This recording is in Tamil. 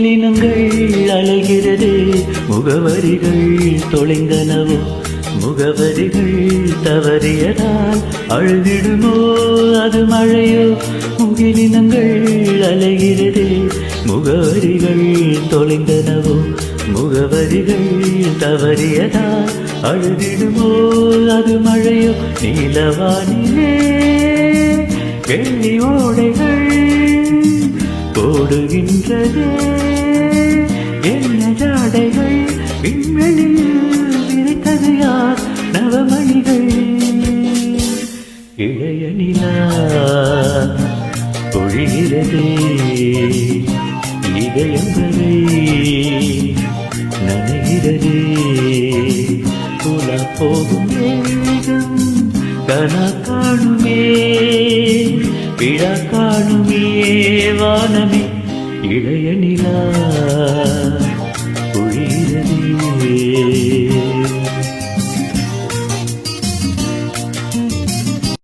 முகிலினங்கள் அலைகிறது, முகவரிகள் தொலைந்தனவோ, முகவரிகள் தவறியதால் அழுதிடுமோ அது மழையோ. முகிலினங்கள் அலைகிறது, முகவரிகள் தொலைந்தனவோ, முகவரிகள் தவறியதால் அழுதிடுமோ அது மழையோ. நீலவானிலே வெள்ளி ஓடைகள் போடுகின்றதே என்ன ஜாடைகள், விண்வெளியில் விரித்தது யார் நவமணிகள். இளைய நிலா பொழிகிறதே இதயங்களை நனைகிறதே. புலா போகும் மேகம் கனா காணுமே, விழா காணுமே வானமே. இளைய நிலா பொழிகிறதே.